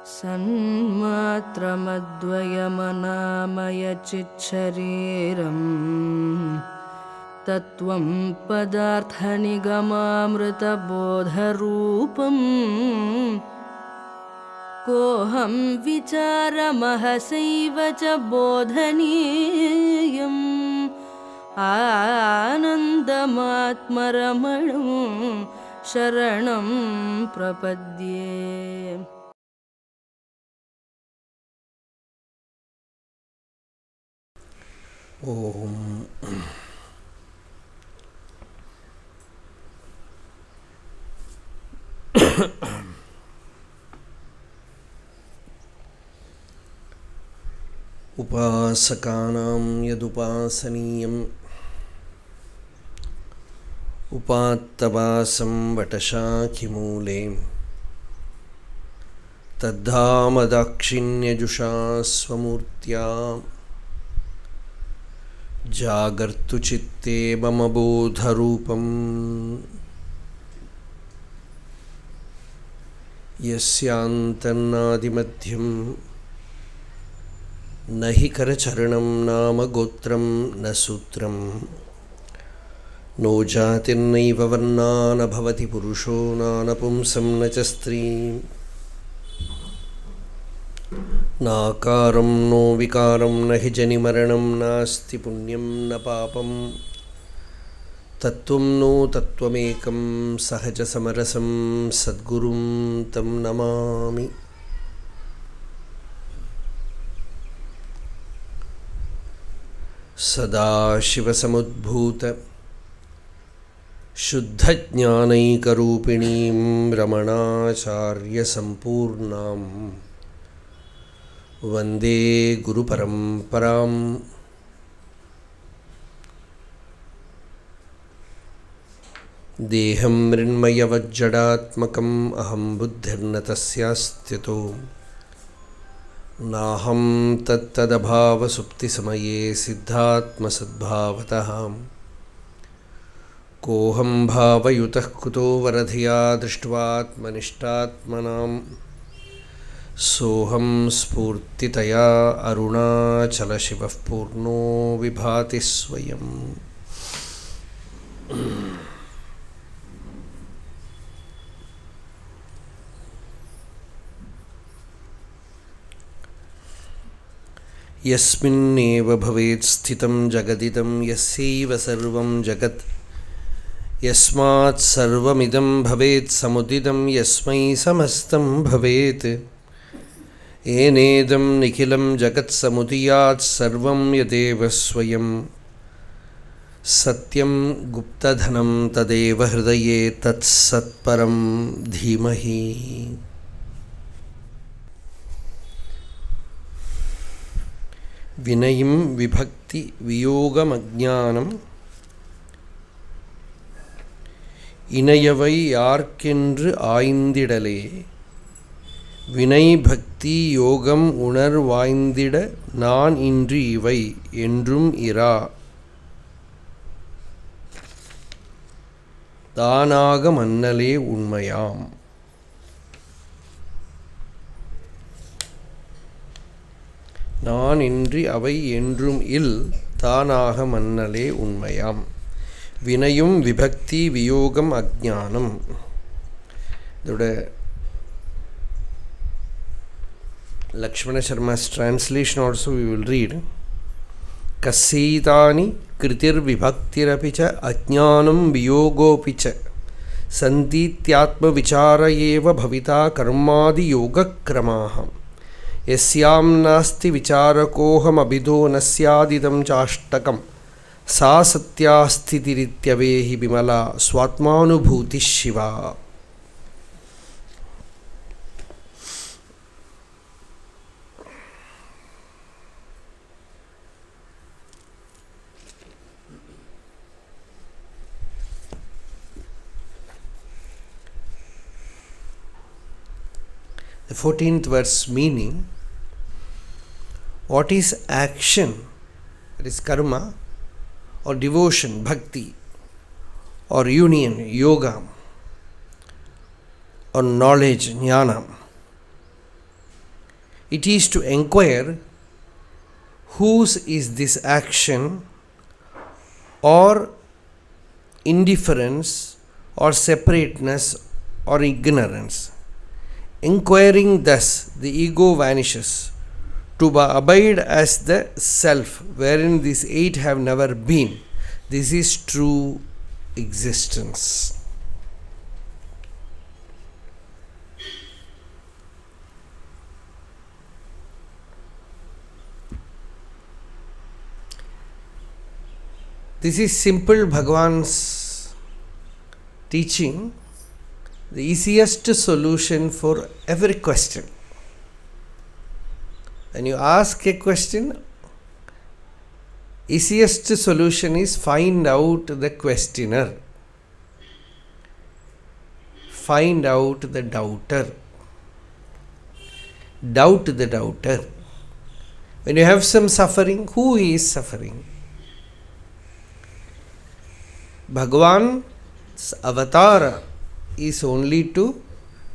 सन्मात्रमद्वयमनामयचिच्छरीरं तत्त्वं पदार्थनिगमामृतबोधरूपं कोऽहं विचारमहसैव च बोधनीयम् आनन्दमात्मरमणं शरणं प्रपद्ये। ओम उपासकानां यदुपासनीयम् उपात्तवासं वटशाखिमूले तद्धामदाक्षिण्यजुषा स्वमूर्त्या जागर्तु चित्ते मम बोधरूपम् यस्यान्तन्नादिमध्यं न हि करचरणं नाम गोत्रं न सूत्रं नो जातिर्नैव वर्णा न भवति पुरुषो नानपुंसं न च स्त्रीं नाकारं नो विकारं न हि जनिमरणं नास्ति पुण्यं न पापं तत्त्वं नो तत्त्वमेकं सहजसमरसं सद्गुरुं तं नमामि। सदाशिवसमुद्भूत शुद्धज्ञानैकरूपिणीं रमणाचार्यसम्पूर्णां वन्दे गुरुपरम्पराम्। देहं मृण्मयवज्जडात्मकम् अहं बुद्धिर्न तस्यास्त्यतो नाहं तत्तदभावसुप्तिसमये सिद्धात्मसद्भावतः कोऽहं भावयुतः कुतो वरधिया दृष्ट्वात्मनिष्ठात्मनां सोऽहं स्फूर्तितया अरुणाचलशिवः पूर्णो विभाति स्वयम्। यस्मिन्नेव भवेत् स्थितं जगदिदं यस्यैव सर्वं जगत् यस्मात् सर्वमिदं भवेत् समुदितं यस्मै समस्तं भवेत् येनेदं निखिलं जगत्समुदयात् सर्वं यदेव स्वयं सत्यं गुप्तधनं तदेव हृदये तत्सत्परं धीमहि। विनयं विभक्ति वियोगमज्ञानं इणयवै यार्केன்று ஆய்ந்திடலே வினை-பக்தி யோகம் உணர் வாய்ந்திட நான் இன்று இவை என்றும் இரா தானாக மண்ணலே உண்மையாம். நான் இன்றி அவை என்றும் இல் தானாக மண்ணலே உண்மையாம். வினயும் விபக்தி வியோகம் அஜ்ஞானம். இதோட Lakshmana Sharma's translation also we will read. Kassītāni kritir vibhaktirapi ca ajñānam viyogopi ca santītyātma vichāra eva bhavita karmādi yogakramaha यस्याम नास्ति विचारकोहम अभिधो न स्यादिदं चाष्टकं सा सत्यास्थितिरित्यवेहि Vimla स्वात्मानुभूति Shiva. The 14th verse meaning: what is action, that is karma, or devotion, bhakti, or union, yoga, or knowledge, ñāṇa, It is to inquire whose is this action or indifference or separateness or ignorance. Inquiring thus, the ego vanishes to abide as the self, wherein these eight have never been. This is true existence. This is simple Bhagavan's teaching, the easiest solution for every question. When you ask a question, easiest solution is find out the questioner, find out the doubter, doubt the doubter. When you have some suffering, who is suffering? Bhagavan's avatar is only to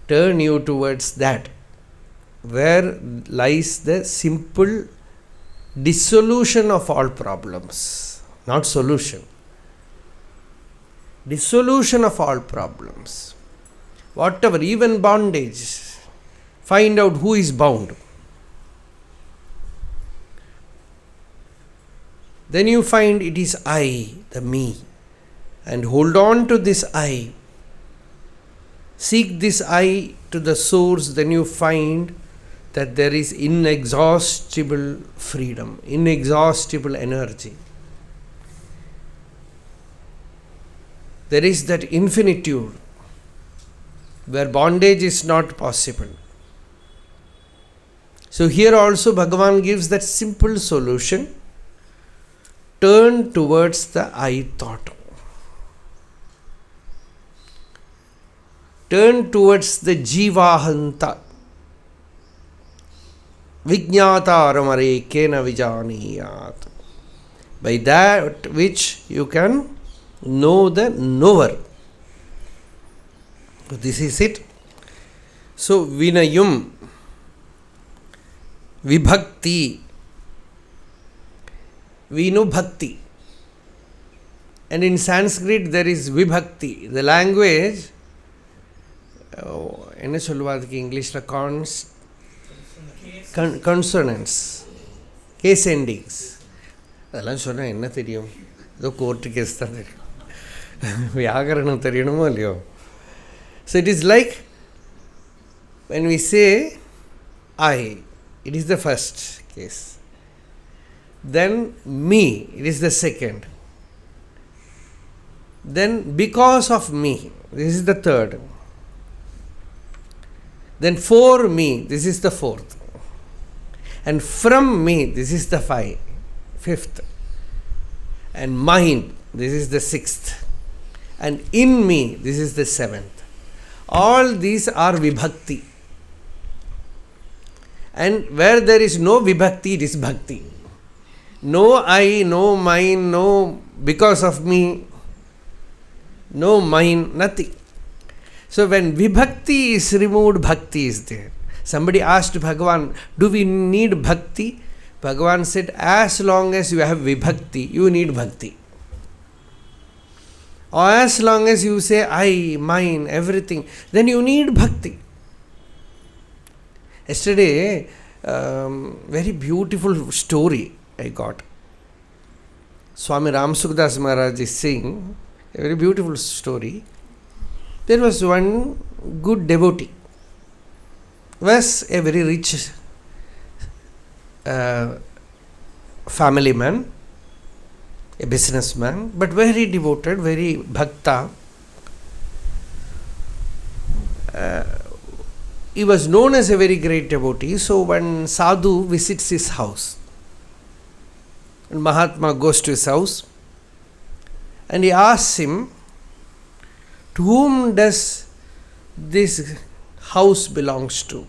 turn you towards that, where lies the simple dissolution of all problems, not solution. Dissolution of all problems. Whatever, even bondage, find out who is bound. Then you find it is I, the me. And hold on to this I. Seek this I to the source, then you find that there is inexhaustible freedom, inexhaustible energy. There is that infinitude where bondage is not possible. So here also Bhagavan gives that simple solution. Turn towards the I thought. Turn towards the jivahanta. Viඥātāramare kena vijaniyat. By that which you can know the knower. So this is it. So viṇaiyum, vibhatti, viṇaibhatti. And in Sanskrit there is vibhatti. The language, என்ன சொல்லுவாதுக்கு இங்கிலீஷில் consonants, case endings. அதெல்லாம் சொன்னால் என்ன தெரியும்? ஏதோ court case தான் தெரியும். வியாகரணம் தெரியணுமோ இல்லையோ? So it is like when we say I, it is the first case. Then me, it is the second. Then because of me, this is the third. Then for me, this is the fourth. And from me, this is the fifth. And mine, this is the sixth. And in me, this is the seventh. All these are vibhatti. And where there is no vibhatti, it is bhakti. No I, no mine, no because of me, no mine, nothing. So when vibhakti is removed, bhakti is there. Somebody asked Bhagavan, do we need bhakti? Bhagavan said, as long as you have vibhakti, you need bhakti. Or as long as you say I, mine, everything, then you need bhakti. Yesterday, very beautiful story I got. Swami Ram Sukdas Maharaj is saying, a very beautiful story. There was one good devotee, was a very rich family man, a businessman, but very devoted, very bhakta. He was known as a very great devotee, so when sadhu visits his house, and Mahatma goes to his house, and he asks him, to whom does this house belongs to?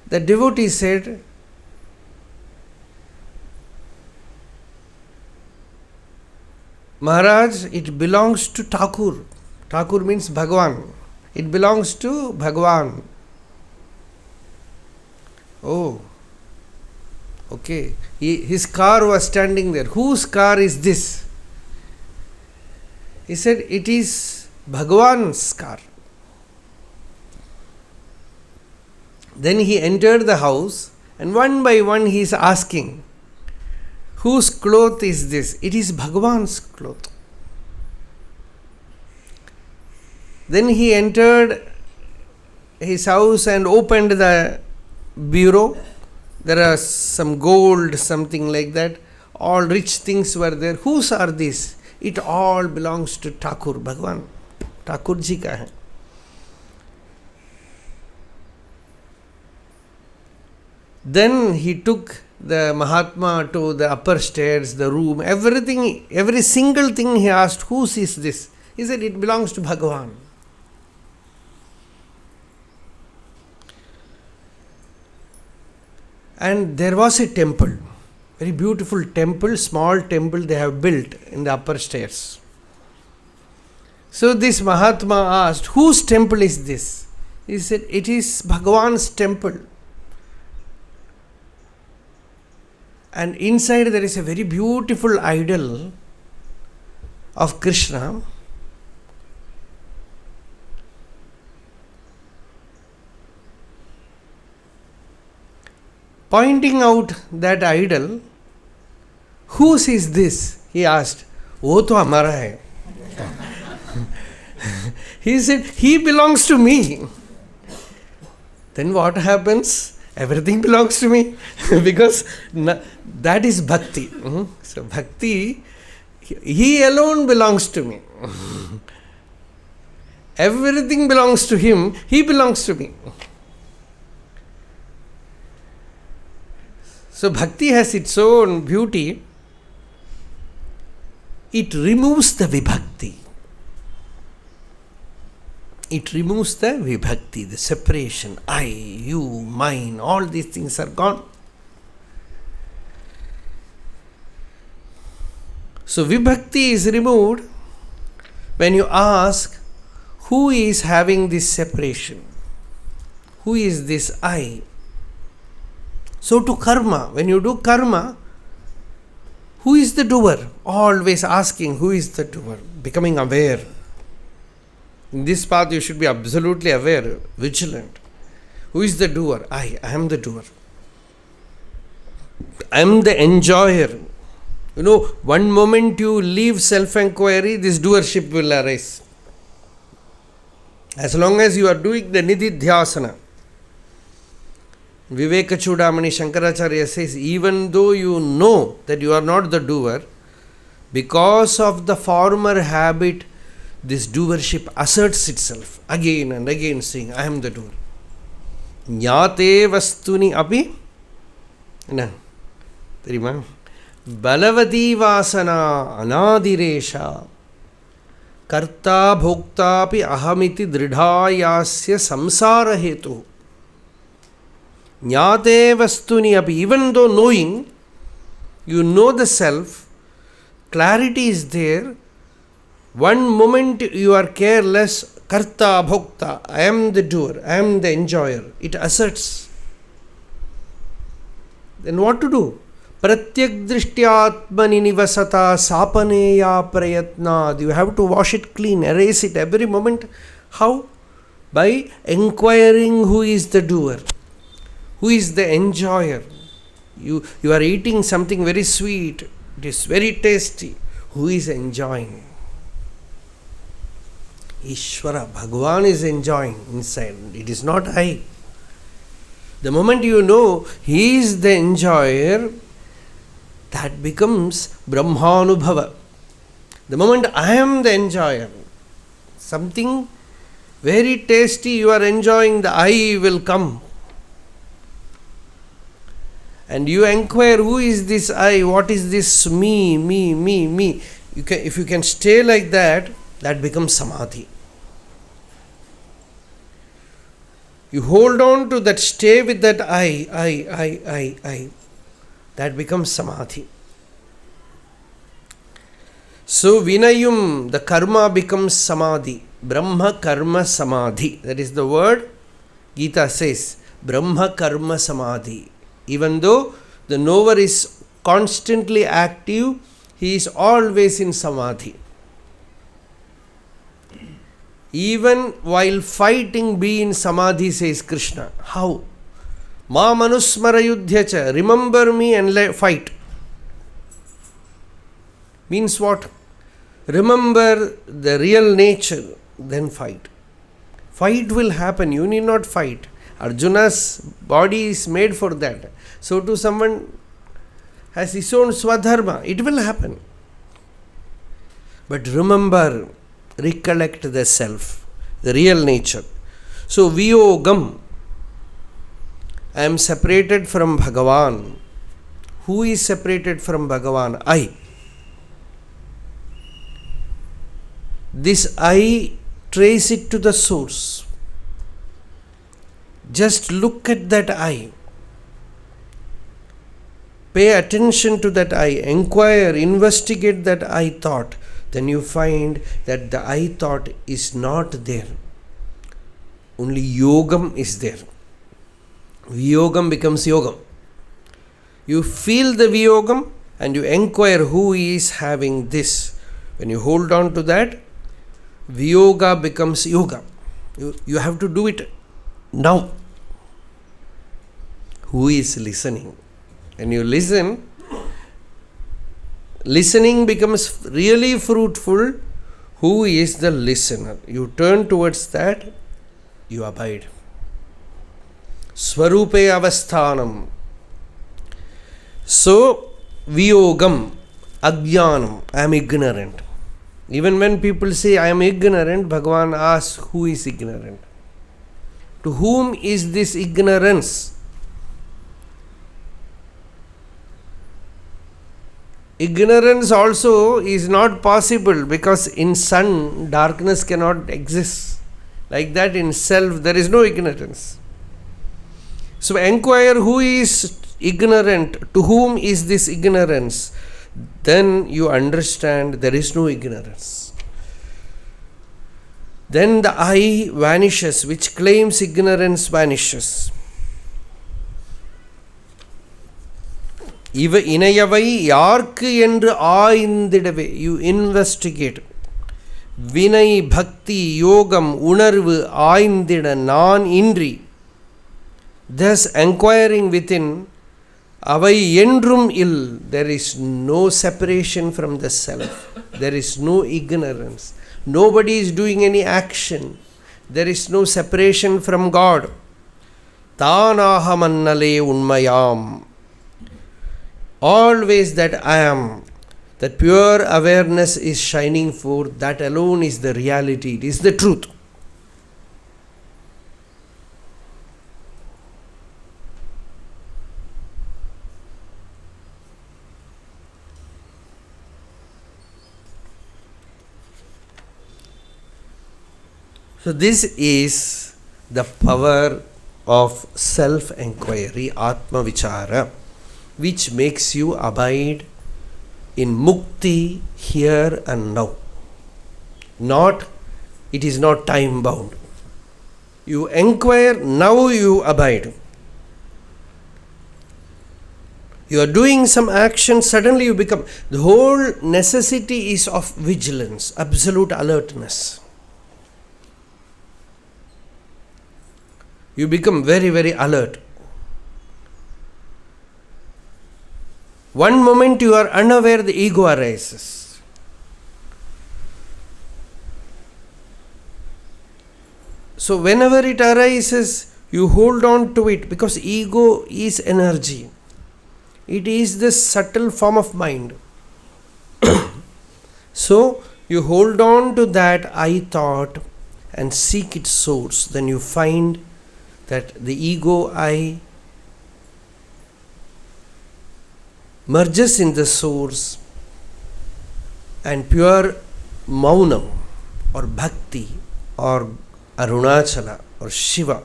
The devotee said, Maharaj, it belongs to Thakur. Thakur means Bhagavan. It belongs to Bhagavan. Oh, okay. His car was standing there. Whose car is this? He said, it is Bhagavan's car. Then he entered the house and one by one he is asking, whose cloth is this? It is Bhagavan's cloth. Then he entered his house and opened the bureau. There are some gold, something like that. All rich things were there. Whose are these? It all belongs to Thakur, Bhagavan. Thakur ji ka hai. Then he took the Mahatma to the upper stairs, the room, everything, every single thing he asked, whose is this? He said, it belongs to Bhagavan. And there was a temple, very beautiful temple, small temple they have built in the upper stairs. So this Mahatma asked, whose temple is this? He said, it is Bhagavan's temple. And inside there is a very beautiful idol of Krishna. Pointing out that idol, whose is this? He asked. Wo to hamara hai. He said, he belongs to me. Then what happens? Everything belongs to me. Because that is bhatti. So bhakti, he alone belongs to me. Everything belongs to him, he belongs to me. So bhakti has its own beauty. It removes the vibhatti. It removes the vibhatti, the separation. I, you, mine, all these things are gone. So vibhatti is removed when you ask, who is having this separation? Who is this I? So to karma, when you do karma, who is the doer? Always asking, who is the doer? Becoming aware. In this path you should be absolutely aware, vigilant. Who is the doer? I am the doer. I am the enjoyer. You know, one moment you leave self-enquiry, this doership will arise. As long as you are doing the nididhyasana, Viveka-Chudamani Shankaracharya says, even though you know that you are not the doer, because of the former habit, this doership asserts itself again and again, saying, I am the doer. Ñāte vastuni api na terima balavati vasana anadiresha karta bhokta api ahamiti dridhayasya samsara hetu. Ñāte vastuni api, even though knowing, you know the self, clarity is there. One moment you are careless, karta bhokta, I am the doer, I am the enjoyer. It asserts. Then what to do? Pratyak drishtyatmani nivasata sapaneya prayatnad. You have to wash it clean, erase it every moment. How? By inquiring who is the doer, who is the enjoyer. You are eating something very sweet, it is very tasty. Who is enjoying? Ishvara, Bhagavan is enjoying inside. It is not I. The moment you know he is the enjoyer, that becomes Brahmanubhava. The moment I am the enjoyer, something very tasty you are enjoying, the I will come. And you inquire, who is this I? What is this me? If you can stay like that, that becomes samadhi. You hold on to that, stay with that I. That becomes samadhi. So viṇaiyum, the karma becomes samadhi. Brahma karma samadhi. That is the word Gita says. Brahma karma samadhi. Even though the knower is constantly active, he is always in samadhi. Even while fighting, be in samadhi, says Krishna. How? Ma manusmara yudhyacha. Remember me and fight. Means what? Remember the real nature, then fight. Fight will happen. You need not fight. Arjuna's body is made for that. So to someone has his own swadharma, it will happen. But remember, recollect the self, the real nature. So viyōgam, I am separated from Bhagavan. Who is separated from Bhagavan? I. This I, trace it to the source. Just look at that I. Pay attention to that I. Inquire, investigate that I thought. Then you find that the I thought is not there. Only yogam is there. Viyogam becomes yogam. You feel the viyogam and you inquire who is having this. When you hold on to that, viyoga becomes yoga. You have to do it now. Who is listening? When you listen, listening becomes really fruitful. Who is the listener? You turn towards that, you abide. Swarupe avasthanam. So, viyogam, aññāṇam, I am ignorant. Even when people say I am ignorant, Bhagavan asks, who is ignorant? To whom is this ignorance? Ignorance also is not possible because in sun, darkness cannot exist. Like that in self, there is no ignorance. So inquire who is ignorant, to whom is this ignorance? Then you understand there is no ignorance. Then the I vanishes, which claims ignorance vanishes. iṉaiyavaiyārk eṉṭṛu āyndiḍal-ē. You investigate. viṇaibhatti, yōgam, unarvu, āyndiḍa, nān indri. Thus inquiring within, avai yeṉṭṛum. There is no separation from the self. There is no ignorance. Nobody is doing any action. There is no separation from God. tāṉ-āha maṉal-ē uṇmai-yam. Always that I am, that pure awareness is shining forth. That alone is the reality. It is the truth. So this is the power of self-enquiry, atma-vichara, which makes you abide in mukti here and now. It is not time bound. You inquire, now you abide. You are doing some action, suddenly you become. The whole necessity is of vigilance, absolute alertness. You become very, very alert. One moment you are unaware, the ego arises. So whenever it arises, you hold on to it because ego is energy. It is the subtle form of mind. So you hold on to that I thought and seek its source. Then you find that the ego I merges in the source, and pure maunam or bhatti or Arunachala or Shiva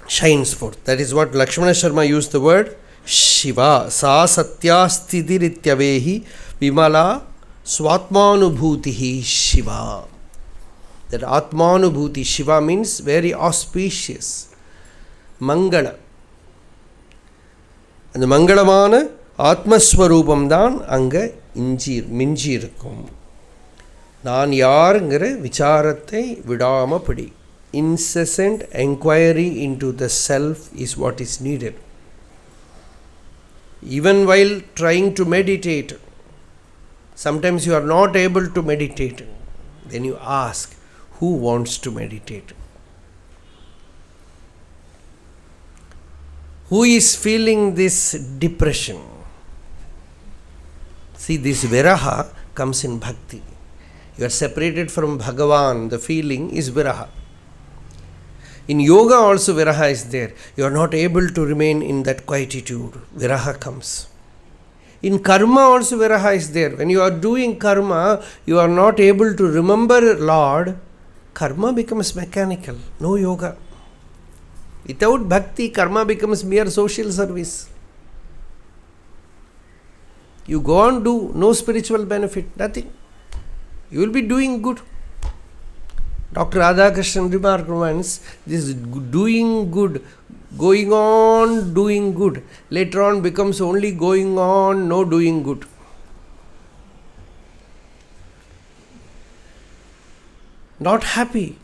shines forth. That is what Lakshmana Sharma used the word Shiva. Sa satya sthitirithyavehi vimala swatmanubhutihi Shiva. That Atmanubhuti, Shiva means very auspicious. Mangala. And the Mangalamana Atmaswarupam தான் அங்க மிஞ்சி இருக்கும். நான் யாருங்கிற விசாரத்தை விடாம படி. Incessant enquiry into the self is what is needed. Even while trying to meditate, sometimes you are not able to meditate. Then you ask, who wants to meditate? Who is feeling this depression? See, this viraha comes in bhakti. You are separated from Bhagavan. The feeling is viraha. In yoga also viraha is there. You are not able to remain in that quietude. Viraha comes. In karma also viraha is there. When you are doing karma, you are not able to remember Lord. Karma becomes mechanical. No yoga. Without bhakti, karma becomes mere social service. You go on, do no spiritual benefit, nothing. You will be doing good. Dr. Radhakrishnan remarked once, this doing good, going on doing good, later on becomes only going on, no doing good. Not happy.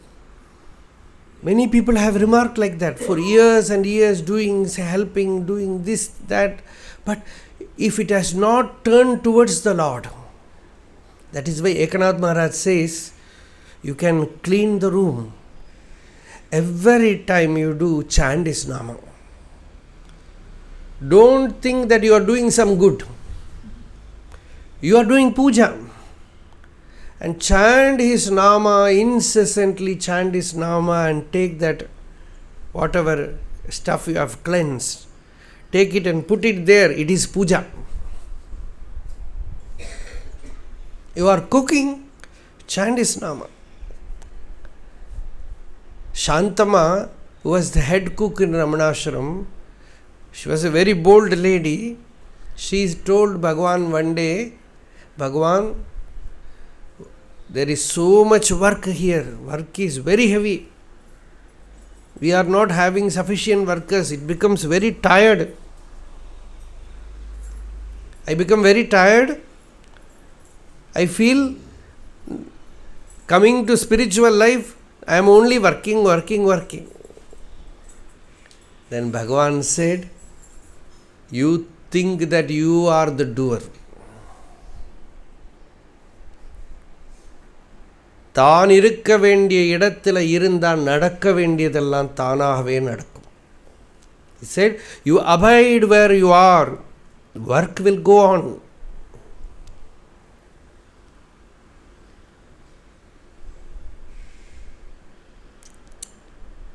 Many people have remarked like that for years and years, doing, helping, doing this, that. But if it has not turned towards the Lord, that is why Ekanath Maharaj says, you can clean the room. Every time you do, chant His Nama. Don't think that you are doing some good. You are doing puja. And chant His Nama, incessantly chant His Nama, and take that whatever stuff you have cleansed, take it and put it there. It is puja. You are cooking, chant His Nama. Shantama, who was the head cook in Ramanashram, she was a very bold lady. She told Bhagavan one day, Bhagavan, there is so much work here. Work is very heavy. We are not having sufficient workers. It becomes very tired. I become very tired. I feel coming to spiritual life, I am only working. Then Bhagavan said, you think that you are the doer. தான் இருக்க வேண்டிய இடத்துல இருந்தால் நடக்க வேண்டியதெல்லாம் தானாகவே நடக்கும். He said, you abide where you are, work will go on.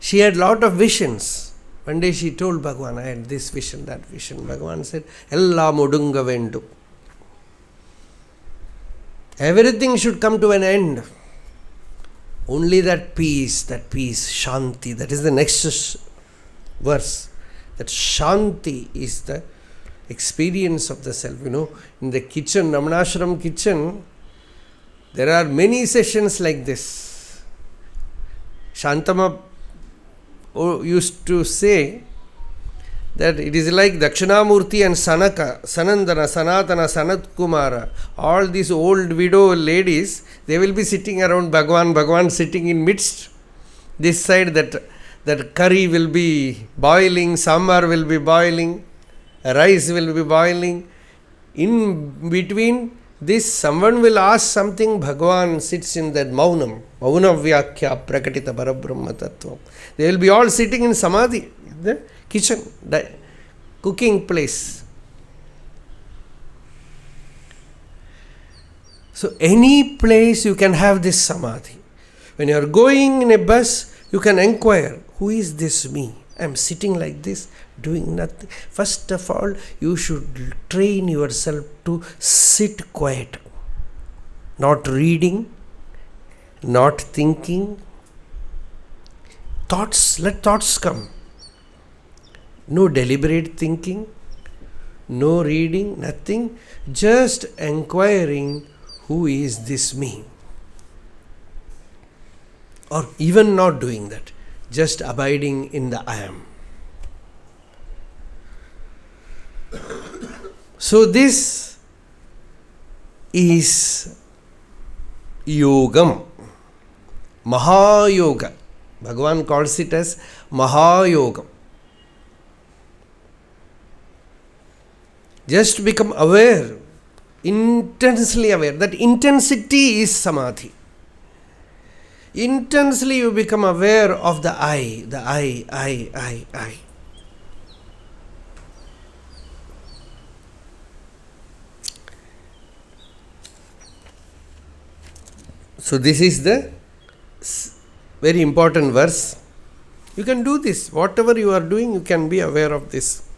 She had lot of visions. One day she told Bhagavan, I had this vision, that vision. Bhagavan said, Ella mudunga vendu. Everything should come to an end. Only that peace, Shanti, that is the next verse. That Shanti is the experience of the self. You know, in the kitchen, Ramanashram kitchen, there are many sessions like this. Shantama used to say that it is like Dakshinamurti and Sanaka, Sanandana, Sanatana, Sanat Kumara, all these old widow ladies, they will be sitting around Bhagavan sitting in midst. This side that curry will be boiling, sambar will be boiling, rice will be boiling. In between this, someone will ask something, Bhagavan sits in that maunam, vyakya prakatita parabrahma tattvam. They will be all sitting in samadhi, the kitchen, the cooking place. So any place you can have this samadhi. When you are going in a bus, you can inquire, who is this me? I am sitting like this, doing nothing. First of all, you should train yourself to sit quiet. Not reading, not thinking. Thoughts, let thoughts come. No deliberate thinking. no reading, nothing, just inquiring, who is this me? Or even not doing that, just abiding in the I am. So this is yogam, Mahayoga. Bhagavan calls it as Mahayogam. Just become aware, intensely aware. That intensity is samadhi. Intensely you become aware of the I. So this is the very important verse. You can do this. Whatever you are doing, you can be aware of this.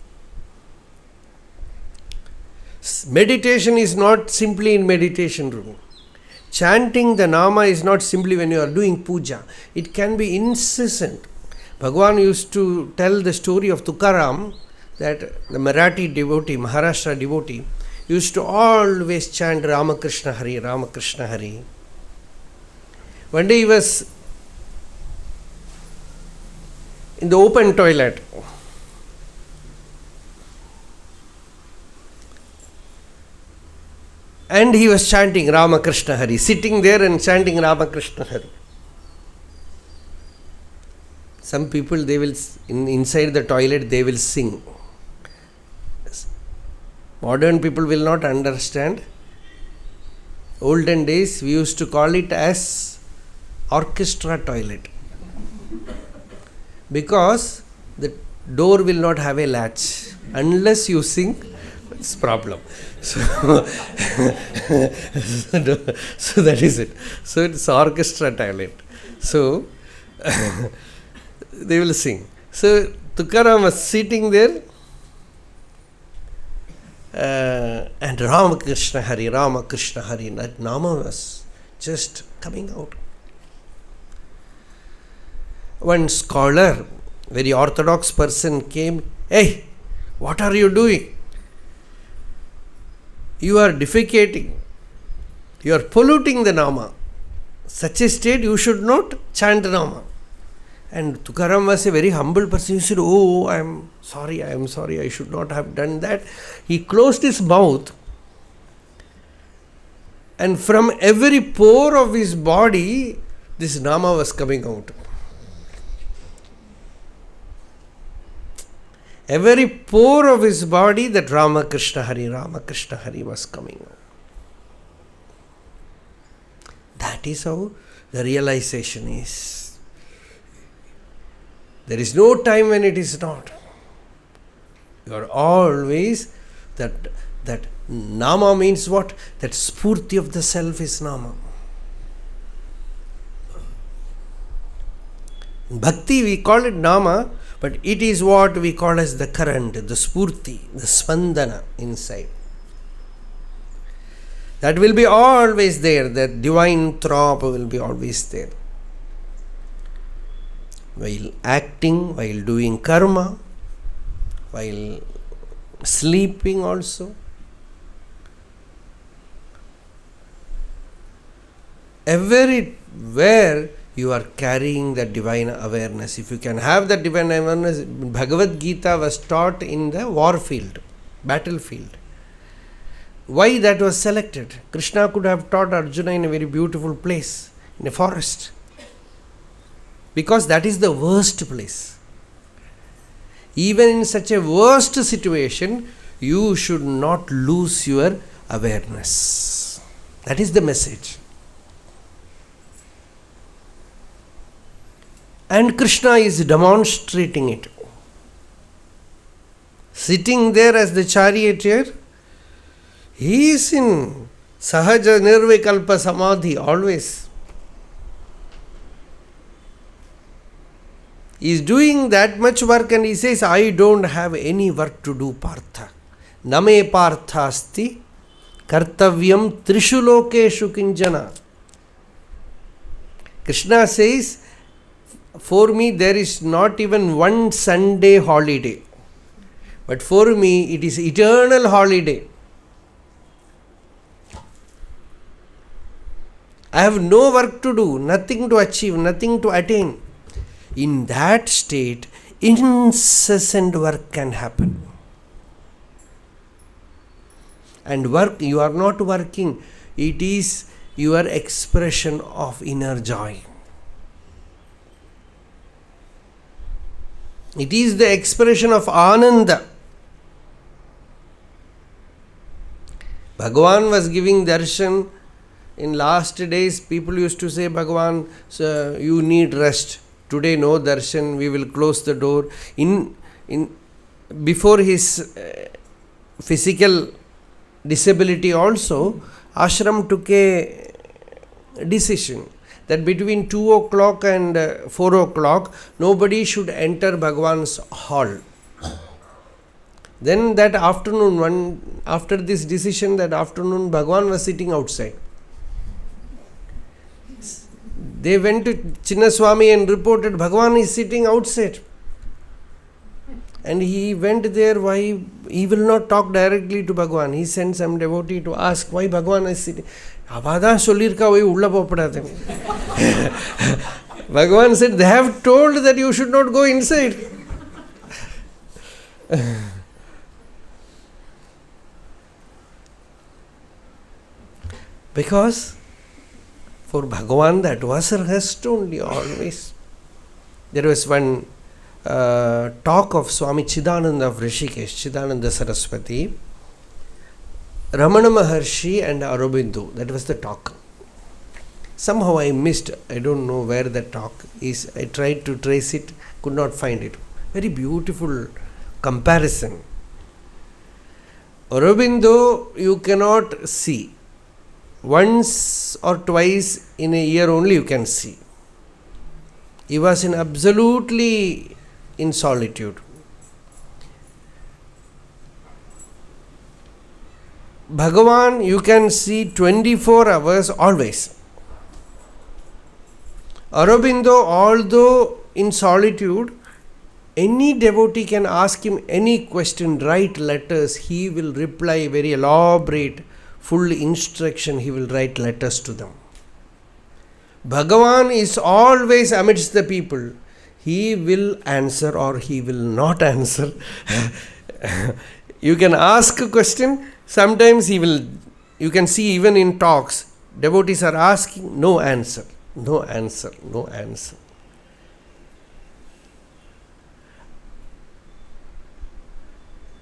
Meditation is not simply in meditation room. Chanting the Nama is not simply when you are doing puja. It can be incessant. Bhagavan used to tell the story of Tukaram, that the Marathi devotee, Maharashtra devotee, used to always chant Ramakrishna Hari, Ramakrishna Hari. One day he was in the open toilet. And he was chanting Ramakrishna Hari, sitting there and chanting Ramakrishna Hari. Some people, they will, inside the toilet, they will sing. Modern people will not understand. Olden days, we used to call it as orchestra toilet. Because the door will not have a latch. Unless you sing, it's problem. So that is it. So it's orchestra toilet. So they will sing. So Tukaram was sitting there and Ramakrishna Hari, Ramakrishna Hari, that Nama was just coming out. One scholar, very orthodox person came, "Hey, what are you doing? You are defecating. You are polluting the Nama. Such a state you should not chant Nama." And Tukaram was a very humble person. He said, "Oh, I am sorry, I should not have done that." He closed his mouth, and from every pore of his body, this Nama was coming out. Every pore of his body, that Ramakrishna Hari was coming out. That is how the realization is. There is no time when it is not. You are always that Nama means what? That Spurti of the self is Nama. In Bhakti we call it Nama, but it is what we call as the current, the Spurti, the Spandana inside. That will be always there, that divine throb will be always there. While acting, while doing karma, while sleeping also. Everywhere you are carrying that divine awareness. If you can have that divine awareness, Bhagavad Gita was taught in the war field, battlefield. Why that was selected? Krishna could have taught Arjuna in a very beautiful place, in a forest. Because that is the worst place. Even in such a worst situation, you should not lose your awareness. That is the message. And Krishna is demonstrating it. Sitting there as the charioteer, he is in Sahaja Nirvikalpa Samadhi always. He is doing that much work and he says, "I don't have any work to do, Partha. Name Partha asti kartavyam trishu lokeshu kinjana." Krishna says, for me there is not even one Sunday holiday. But for me, it is eternal holiday. I have no work to do, nothing to achieve, nothing to attain. In that state, incessant work can happen. And work, you are not working, it is your expression of inner joy. It is the expression of Ananda. Bhagavan was giving darshan. In last days, people used to say, Bhagavan, you need rest. Today, no darshan, we will close the door. Before his physical disability also, ashram took a decision that between 2 o'clock and 4 o'clock, nobody should enter Bhagavan's hall. Then that afternoon, after this decision, that afternoon, Bhagavan was sitting outside. They went to Chinnaswami and reported, Bhagavan is sitting outside. And he went there, why? He will not talk directly to Bhagavan. He sent some devotee to ask why Bhagavan is sitting. Bhagavan said, they have told that you should not go inside. Because for Bhagavan that was a rest only always. There was one talk of Swami Chidananda of Rishikesh, Chidananda Saraswati, Ramana Maharshi and Aurobindo. That was the talk. Somehow I missed, I don't know where the talk is. I tried to trace it, could not find it. Very beautiful comparison. Aurobindo you cannot see. Once or twice in a year only you can see. He was absolutely in solitude. Bhagavan you can see 24 hours always. Aurobindo, although in solitude, any devotee can ask him any question, write letters, he will reply very elaborate, full instruction, he will write letters to them. Bhagavan is always amidst the people. He will answer or he will not answer. You can ask a question, sometimes he will, you can see even in talks, devotees are asking, no answer, no answer, no answer.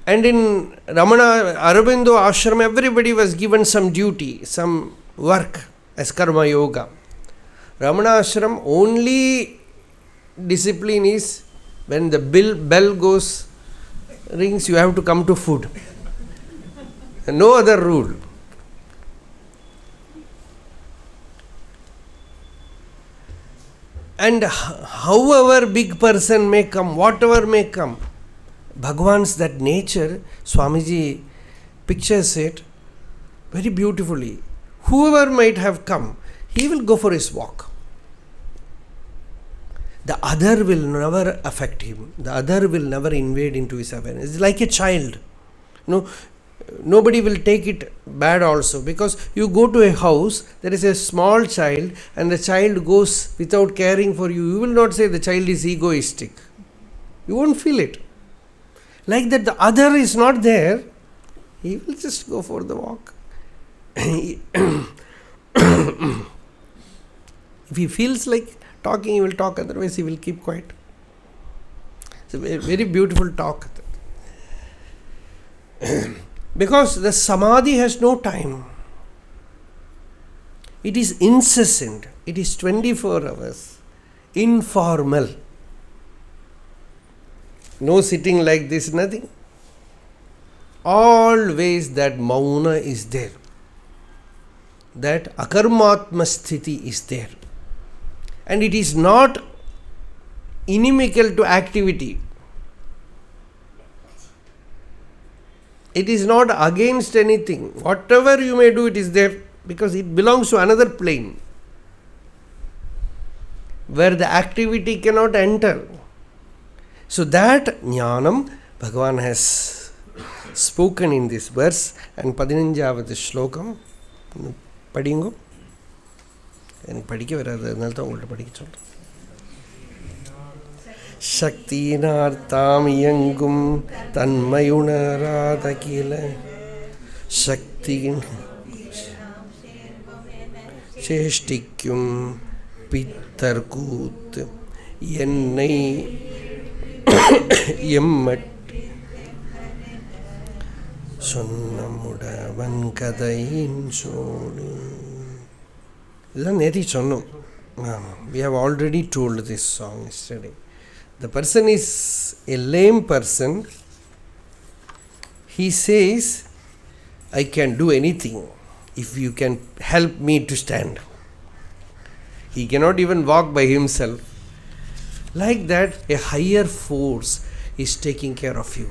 And in Ramana Aurobindo ashram, everybody was given some duty, some work as karma yoga. Ramana ashram, only discipline is when the bell goes, rings, you have to come to food. No other rule. And however big person may come, whatever may come, Bhagavan's that nature, Swamiji pictures it very beautifully. Whoever might have come, he will go for his walk. The other will never affect him. The other will never invade into his awareness. It's like a child. Nobody will take it bad also, because you go to a house, there is a small child and the child goes without caring for you. You will not say the child is egoistic. You won't feel it. Like that, the other is not there, he will just go for the walk. If he feels like talking, he will talk, otherwise he will keep quiet. It's a very beautiful talk. Because the samadhi has no time. It is incessant. It is 24 hours. Informal. No sitting like this, nothing. Always that mauna is there. That akarmatma sthiti is there. And it is not inimical to activity. It is not against anything. Whatever you may do, it is there, because it belongs to another plane where the activity cannot enter. So that ñāṇam, Bhagavan has spoken in this verse. And 15வது ஸ்லோகம் படிங்கோ. எனக்கு படிக்க வராது, அதனால தான் உங்கள்கிட்ட படிக்க சொல்கிறேன். சக்தியினார் தாம் இயங்கும் தன்மையுணராத கீழ சக்தியின் சேஷ்டிக்கும் பித்தர் கூத்து என்னை எம்மட் சொன்னமுடவன் கதையின் சோடு. இதுதான் நேற்று சொன்னோம். We have already told this song yesterday. The person is a lame person. He says, I can do anything if you can help me to stand. He cannot even walk by himself. Like that, a higher force is taking care of you.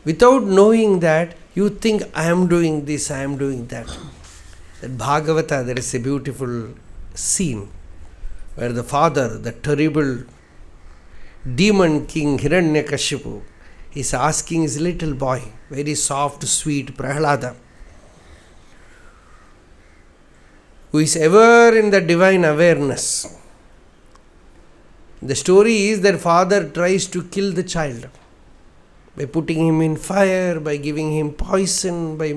Without knowing that, you think, I am doing this, I am doing that. That Bhagavata, there is a beautiful scene where the father, the terrible demon king Hiranyakashipu, is asking his little boy, very soft, sweet Prahlada, who is ever in the divine awareness. The story is that father tries to kill the child by putting him in fire, by giving him poison, by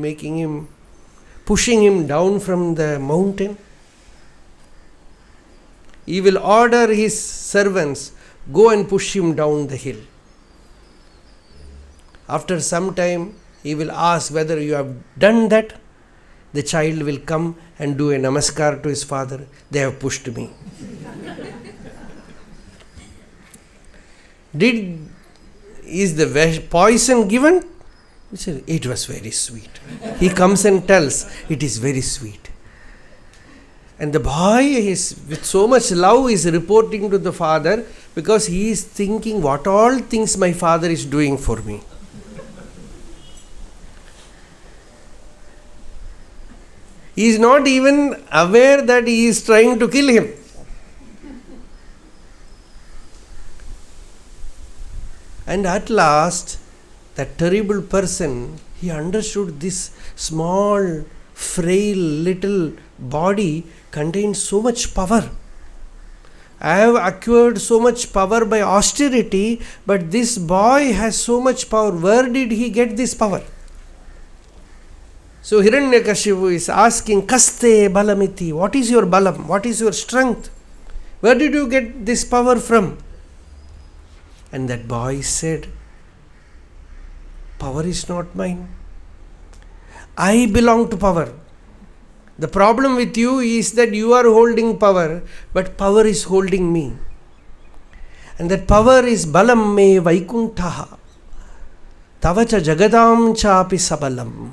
pushing him down from the mountain. He will order his servants, go and push him down the hill. After some time, he will ask whether you have done that. The child will come and do a namaskar to his father. They have pushed me. Is the poison given? He said, it was very sweet. He comes and tells, it is very sweet. And the boy is, with so much love, is reporting to the father, because he is thinking, what all things my father is doing for me. He is not even aware that he is trying to kill him. And at last, that terrible person, he understood this small, frail, little body contains so much power. I have acquired so much power by austerity, but this boy has so much power. Where did he get this power? So Hiranyakashipu is asking, Kaste balamiti, what is your balam? What is your strength? Where did you get this power from? And that boy said, power is not mine. I belong to power. The problem with you is that you are holding power, but power is holding me. And that power is balam me vaikuṇṭaha, tavacha jagadam chapi sabalam.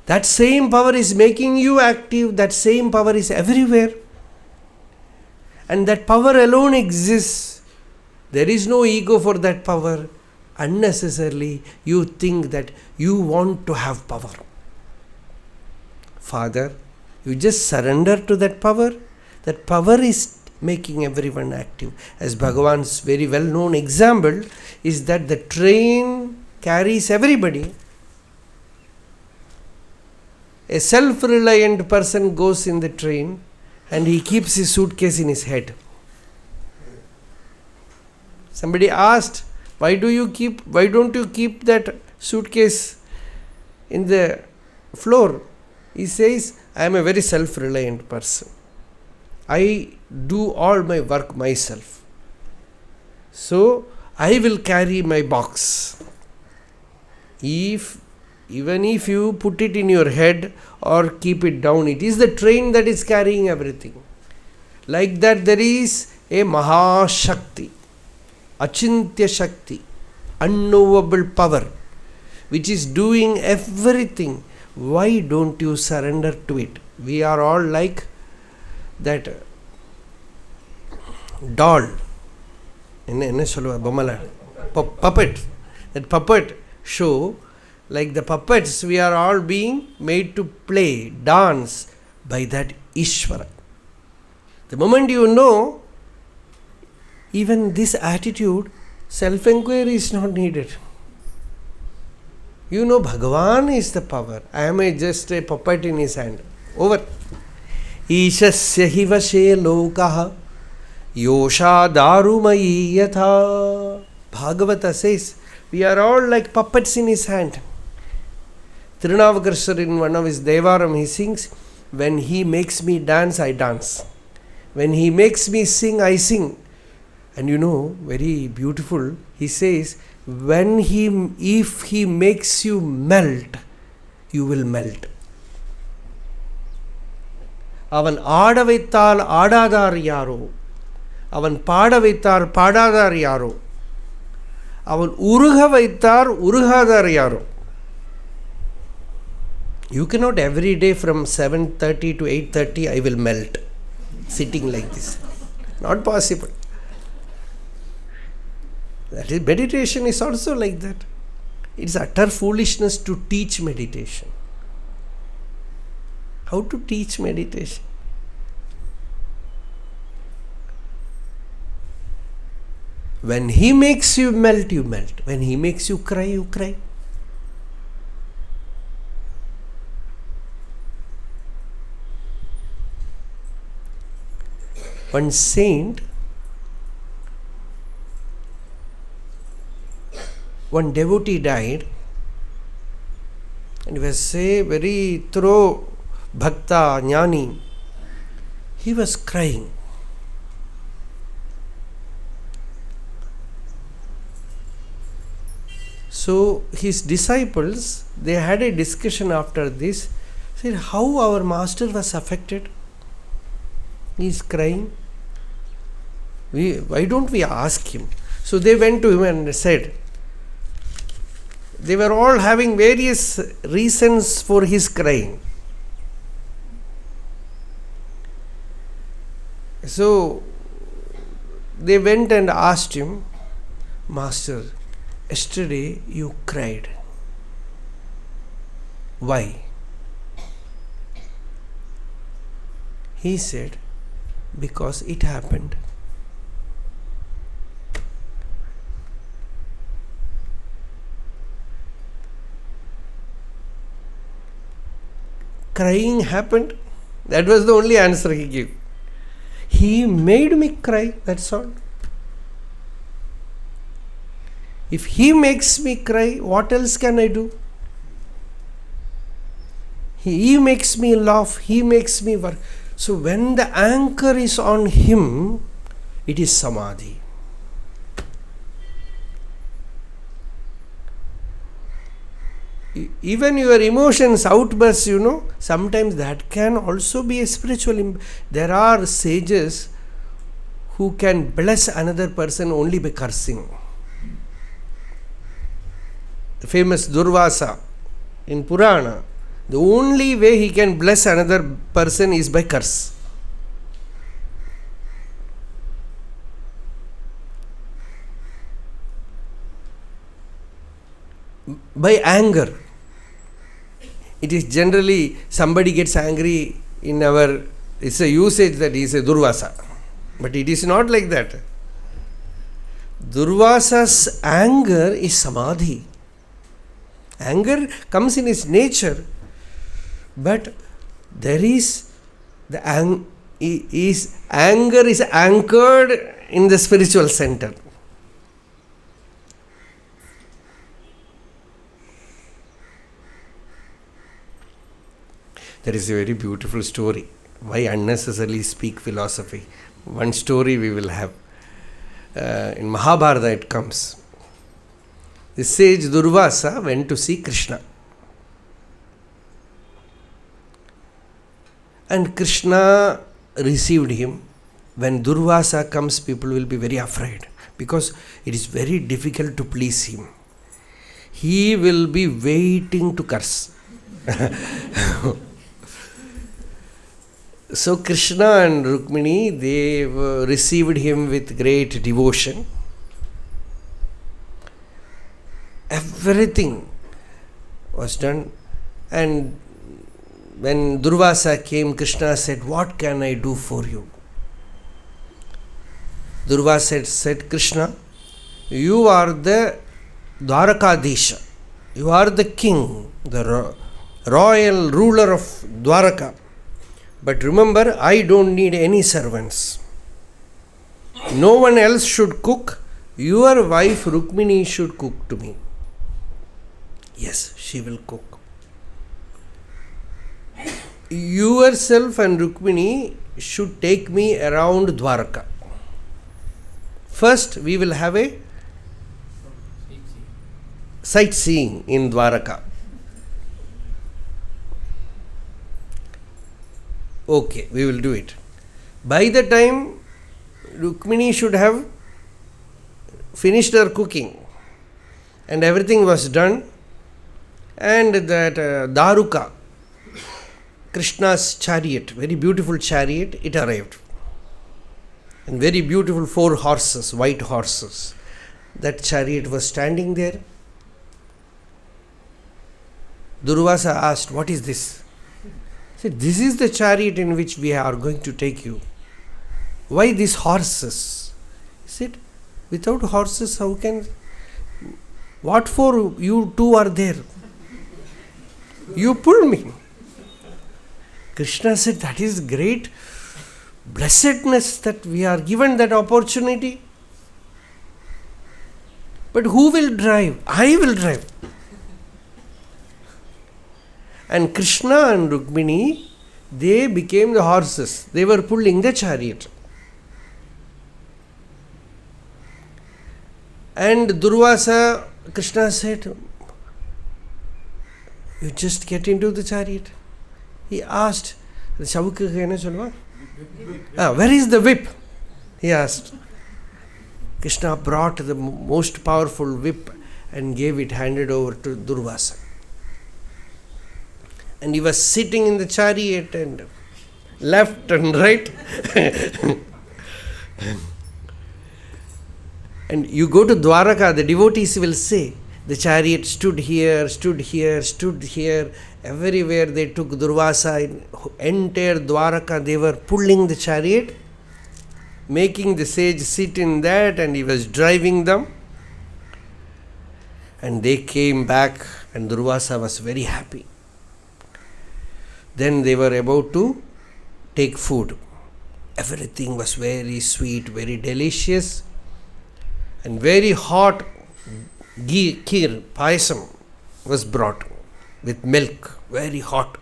That same power is making you active, that same power is everywhere. And that power alone exists. There is no ego for that power. Unnecessarily, you think that you want to have power. Father, you just surrender to that power. That power is making everyone active. As Bhagavan's very well-known example is that the train carries everybody. A self-reliant person goes in the train and he keeps his suitcase in his head. Somebody asked, why don't you keep that suitcase in the floor? He says, I am a very self-reliant person. I do all my work myself. So, I will carry my box. Even if you put it in your head or keep it down, it is the train that is carrying everything. Like that, there is a Mahashakti, Achintya Shakti, unknowable power, which is doing everything. Why don't you surrender to it? We are all like that doll. Puppet. That puppet show, like the puppets, we are all being made to play, dance by that Ishvara. The moment you know, even this attitude, self-enquiry is not needed. You know, Bhagavan is the power. I am just a puppet in his hand. Over. Ishasya hi vashe lokaha yosha darumayi yatha. Bhagavata says, we are all like puppets in his hand. Tirunavakarshar in one of his Devaram, he sings, when he makes me dance, I dance. When he makes me sing, I sing. And you know, very beautiful, he says, if he makes you melt, you will melt. Avan aada vaittal aadadar yaro. Avan paada vaittar paadadar yaro. Avan uruga vaittar urugadar yaro. You cannot every day from 7:30 to 8:30 I will melt sitting like this. Not possible. That is, meditation is also like that. It's utter foolishness to teach meditation. How to teach meditation? When he makes you melt, you melt. When he makes you cry, you cry. One saint, one devotee died, and he was a very thorough bhakta, ñāṇi. He was crying. So his disciples, they had a discussion after this, said how our master was affected. He is crying. Why don't we ask him? So they went to him and said, they were all having various reasons for his crying. So they went and asked him, Master, yesterday you cried. Why? He said, because it happened. Crying happened. That was the only answer he gave. He made me cry, that's all. If he makes me cry, what else can I do? He makes me laugh, he makes me work. So when the anchor is on him, it is samadhi. Even your emotions outbursts, you know, sometimes that can also be a spiritual. There are sages who can bless another person only by cursing. The famous Durvasa in Purana, the only way he can bless another person is by curse. By anger. It is generally somebody gets angry in our, it's a usage that he is a Durvasa. But it is not like that. Durvasa's anger is samadhi. Anger comes in its nature, but there is the anger is anchored in the spiritual center. There is a very beautiful story. Why unnecessarily speak philosophy? One story we will have. In Mahabharata it comes. The sage Durvasa went to see Krishna. And Krishna received him. When Durvasa comes, people will be very afraid because it is very difficult to please him. He will be waiting to curse. So Krishna and Rukmini, they received him with great devotion. Everything was done, and when Durvasa came, Krishna said, "What can I do for you?" Durvasa said, "Krishna, you are the Dwarakadesha. You are the king, the royal ruler of Dwaraka. But remember, I don't need any servants. No one else should cook. Your wife Rukmini should cook to me. Yes, she will cook. Yourself and Rukmini should take me around Dwaraka. First, we will have a sightseeing in Dwaraka. Okay, we will do it. By the time Rukmini should have finished her cooking and everything was done, and that Daruka, Krishna's chariot, very beautiful chariot, it arrived. And very beautiful 4 horses, white horses. That chariot was standing there. Durvasa asked, what is this? He said, this is the chariot in which we are going to take you. Why these horses? He said, without horses, how can... What for you two are there? You pull me. Krishna said, that is great blessedness that we are given that opportunity. But who will drive? I will drive. And Krishna and Rukmini, they became the horses. They were pulling the chariot. And Durvasa, Krishna said, you just get into the chariot. He asked, where is the whip? He asked. Krishna brought the most powerful whip and gave it, handed over to Durvasa. And he was sitting in the chariot and left and right. And you go to Dwaraka, the devotees will say, the chariot stood here, stood here, stood here. Everywhere they took Durvasa, in entire Dwaraka, they were pulling the chariot, making the sage sit in that, and he was driving them. And they came back, and Durvasa was very happy. Then they were about to take food. Everything was very sweet, very delicious, and very hot kheer, payasam was brought with milk, very hot.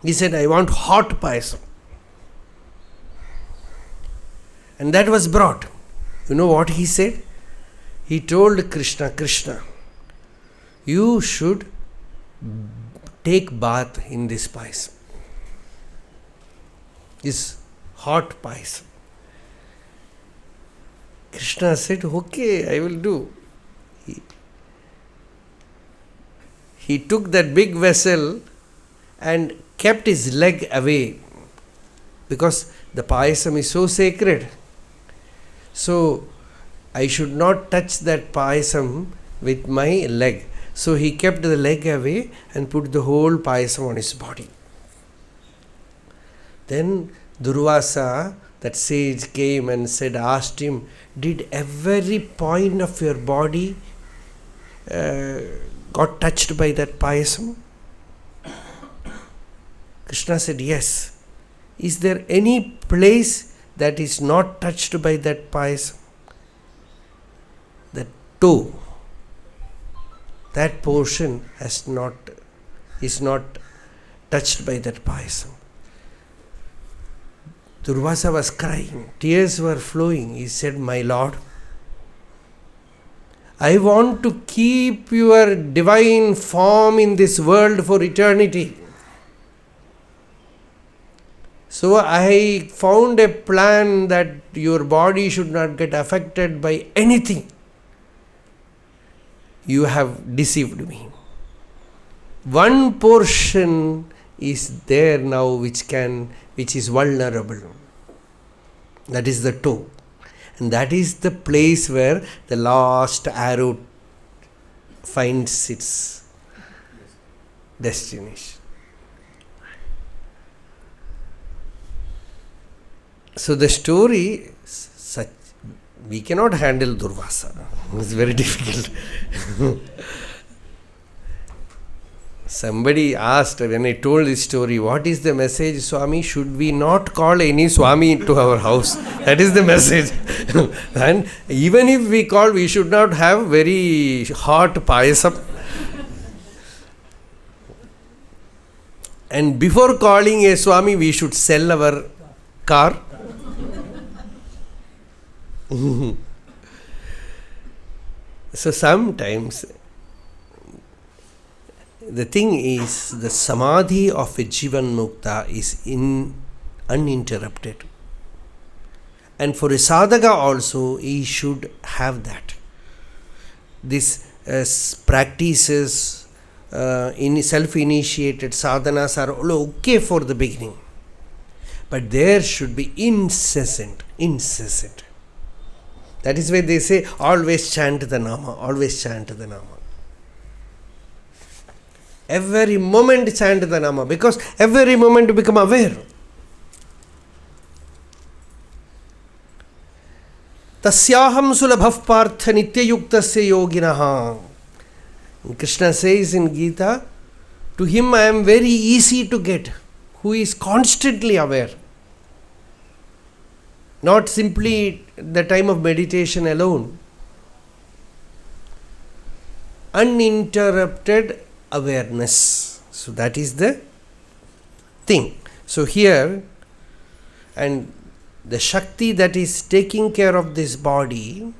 He said, I want hot payasam. And that was brought. You know what he said? He told Krishna, Krishna, you should take bath in this payasam. This hot payasam. Krishna said, okay, I will do. He took that big vessel and kept his leg away because the payasam is so sacred. So, I should not touch that payasam with my leg. So, he kept the leg away and put the whole payasam on his body. Then Durvasa, that sage, came and said, asked him, did every point of your body got touched by that payasam? Krishna said, yes. Is there any place that is not touched by that payasam? The toe, that portion is not touched by that payasam. Durvasa was crying, tears were flowing. He said, my Lord, I want to keep your divine form in this world for eternity. So I found a plan that your body should not get affected by anything. You have deceived me. One portion is there now which is vulnerable. That is the toe. And that is the place where the last arrow finds its destination. So the story, we cannot handle Durvasa. It's very difficult. Somebody asked when I told this story, what is the message, Swami? Should we not call any Swami to our house? That is the message. And even if we call, we should not have very hot payasam. And before calling a Swami, we should sell our car. So sometimes the thing is, the samadhi of a Jivan Mukta is uninterrupted. And for a sadhaka also, he should have that. These practices, in self-initiated sadhanas are all okay for the beginning. But there should be incessant. That is why they say, always chant the Nama, always chant the Nama. Every moment chant the Nama, because every moment you become aware. Tasyaham sulabhav partha nityayuktasya yoginaha. Krishna says in Gita, to him I am very easy to get, who is constantly aware. Not simply the time of meditation alone. Uninterrupted awareness. So that is the thing. So here, and the Shakti that is taking care of this body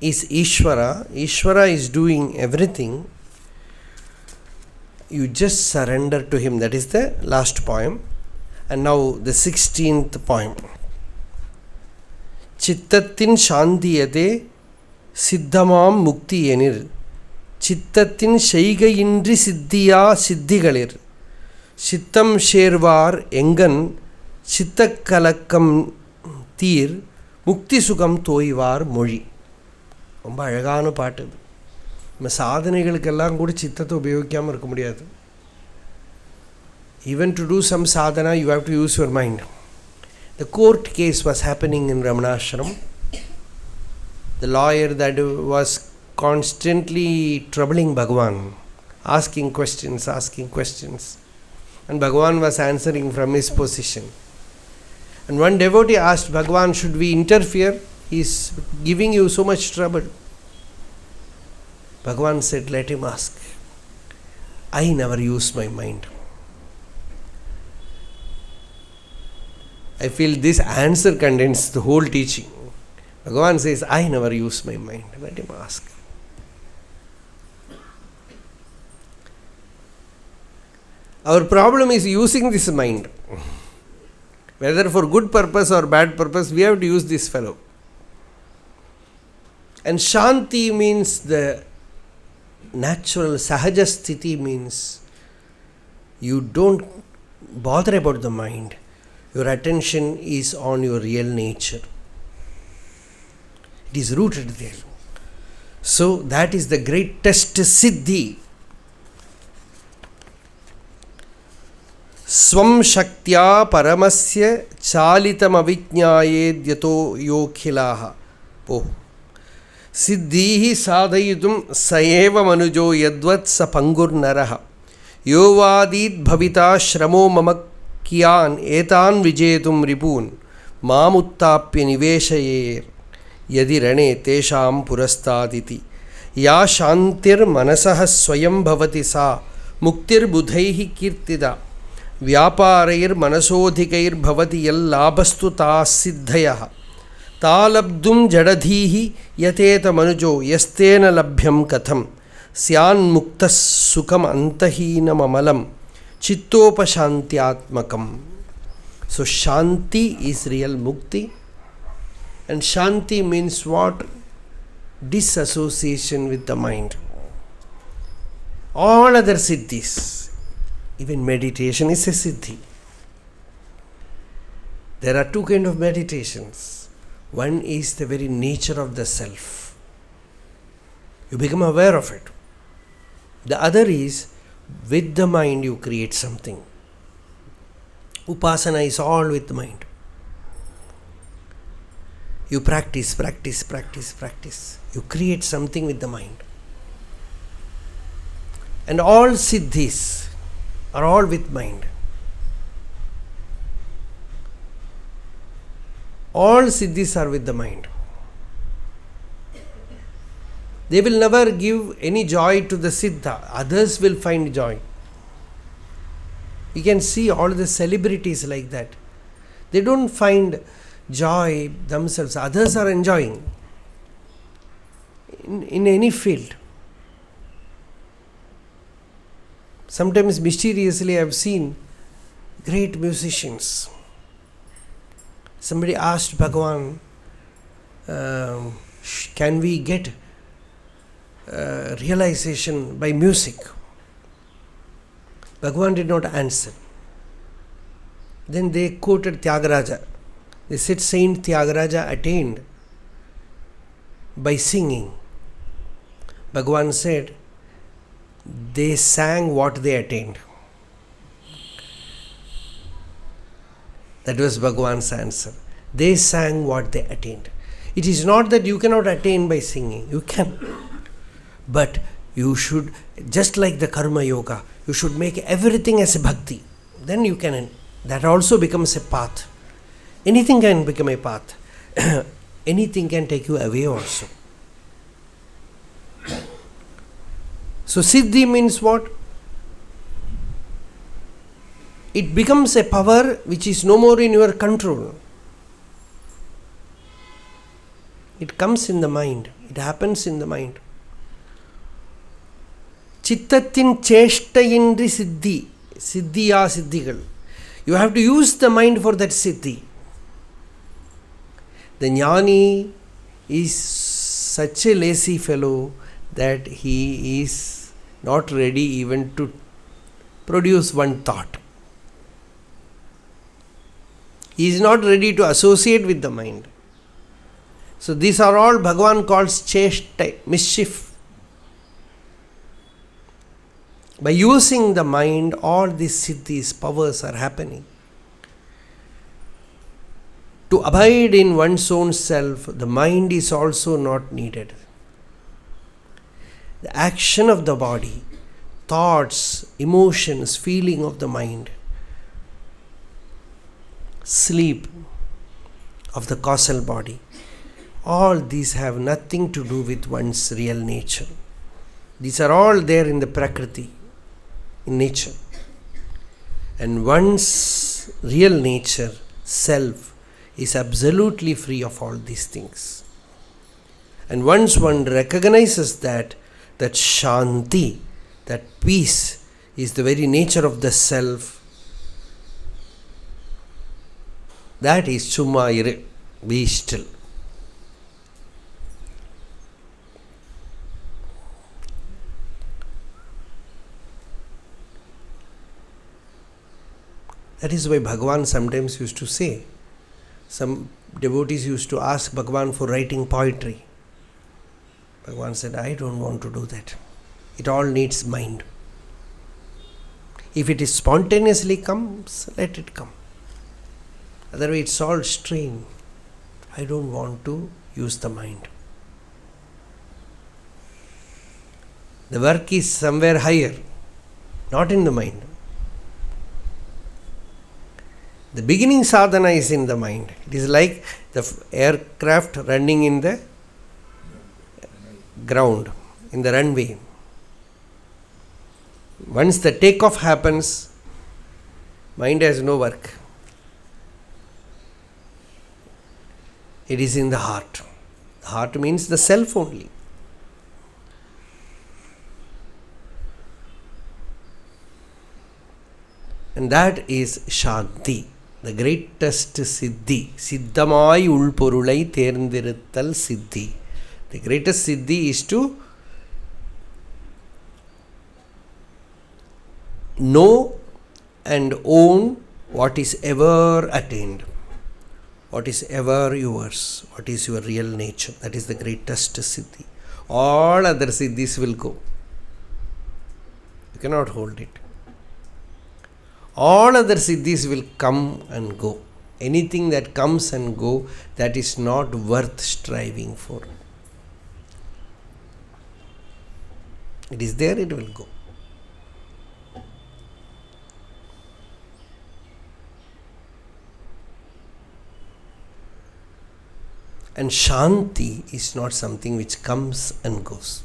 is Ishvara. Ishvara is doing everything. You just surrender to him. That is the last poem. And now the 16th poem. Chittattin shandiyade siddhamam mukti yenir. Chittattin shaigayindri siddhiya siddhigalir. Chittam shervar engan chittakalakam தீர் முக்தி சுகம் தோய்வார் மொழி. ரொம்ப அழகான பாட்டு இது. நம்ம சாதனைகளுக்கெல்லாம் கூட சித்தத்தை உபயோகிக்காமல் இருக்க முடியாது. Even to do some sadhana, you have to use your mind. The court case was happening in Ramanashram. The lawyer that was constantly troubling Bhagavan, asking questions. And Bhagavan was answering from his position. And one devotee asked Bhagavan, should we interfere? He is giving you so much trouble. Bhagavan said, let him ask. I never use my mind. I feel this answer contains the whole teaching. Bhagavan says, I never use my mind. Let him ask. Our problem is using this mind. Whether for good purpose or bad purpose, we have to use this fellow. And Shanti means the natural, Sahaja Sthiti means you don't bother about the mind. Your attention is on your real nature. It is rooted there. So that is the greatest siddhi. Swam shaktya paramasya chalitam aviඥāyedyato yokhilaha. Oh. Siddhihi sadhayitum saeva manujo yadvat sa pangur naraha. Yovadid bhavita shramo mama kiyan etan vijetum ripun mamuttapya niveshayer yadi rane tesham purastaditi ya shantir manasah swayam bhavati sa muktir budhaihi kirtida vyaparair manasodhikair bhavati yal labhastu ta siddhayah talabdum jadadhihi yateta manujo yastena labhyam katham syan muktas sukam antahinam amalam chittopashantyatmakam. So Shanti is real mukti, and Shanti means what? Disassociation with the mind. All other siddhis, even meditation is a siddhi. There are two kinds of meditations. One is the very nature of the self. You become aware of it. The other is with the mind you create something. Upasana is all with the mind. You practice. You create something with the mind. And all siddhis are all with mind. All siddhis are with the mind. They will never give any joy to the siddha. Others will find joy. You can see all the celebrities like that. They don't find joy themselves. Others are enjoying in any field. Sometimes mysteriously I have seen great musicians. Somebody asked Bhagavan, can we get realization by music? Bhagavan did not answer. Then they quoted Tyagaraja. They said Saint Tyagaraja attained by singing. Bhagavan said, they sang what they attained. That was Bhagavan's answer. They sang what they attained. It is not that you cannot attain by singing. You can. But you should, just like the karma yoga, you should make everything as a bhakti. Then you can, that also becomes a path. Anything can become a path. Anything can take you away also. So siddhi means what? It becomes a power which is no more in your control. It comes in the mind. It happens in the mind. Chittatin cheshtayindri siddhi. Siddhiya siddhigal. You have to use the mind for that siddhi. The ñāṇi is such a lazy fellow that he is not ready even to produce one thought. He is not ready to associate with the mind. So these are all Bhagavan calls cheshtai, mischief. By using the mind, all these siddhis, powers are happening. To abide in one's own self, the mind is also not needed. The action of the body, thoughts, emotions, feeling of the mind, sleep of the causal body, all these have nothing to do with one's real nature. These are all there in the Prakriti, in nature. And one's real nature, self, is absolutely free of all these things. And once one recognizes that shanti, that peace, is the very nature of the self, that is summa iru, be still. That is why Bhagavan sometimes used to say, some devotees used to ask Bhagavan for writing poetry. Bhagavan said, I don't want to do that. It all needs mind. If it is spontaneously comes, let it come. Otherwise it's all strain. I don't want to use the mind. The work is somewhere higher, not in the mind. The beginning sadhana is in the mind. It is like the aircraft running in the ground, in the runway. Once the takeoff happens, mind has no work. It is in the heart. The heart means the self only. And that is Shanti, the greatest siddhi. Siddhamai ulporulai terndiruttal siddhi. The greatest siddhi is to know and own what is ever attained, what is ever yours, what is your real nature. That is the greatest siddhi. All other siddhis will go. You cannot hold it. All other siddhis will come and go. Anything that comes and go, that is not worth striving for. It is there, it will go. And Shanti is not something which comes and goes.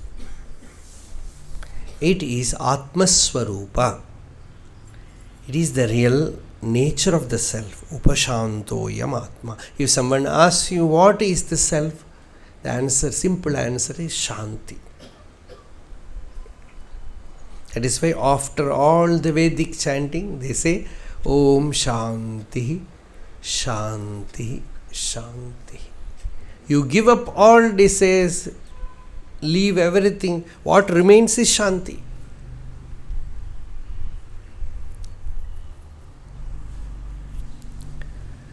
It is Atmaswarupa. It is the real nature of the self. Upashantoyam Atma. If someone asks you what is the self, the answer, simple answer is Shanti. That is why after all the Vedic chanting, they say Om Shanti, Shanti, Shanti. You give up all desires, leave everything. What remains is Shanti.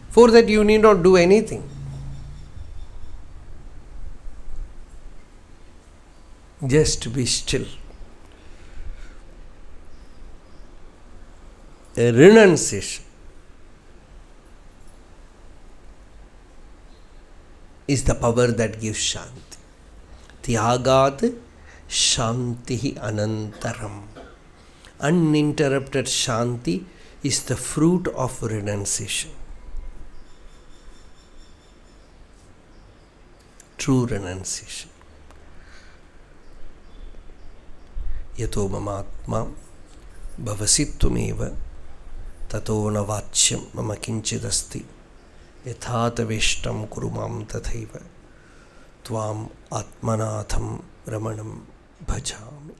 For that you need not do anything. Just be still. A renunciation is the power that gives Shanti. Tyagat Shanti Anantaram. Uninterrupted Shanti is the fruit of renunciation. True renunciation. Yato mamatma bhavasittumeva tato na vachyam mama kinchidasti yathataveshtam kurumam tathaiva tvam atmanatham ramanam bhajami.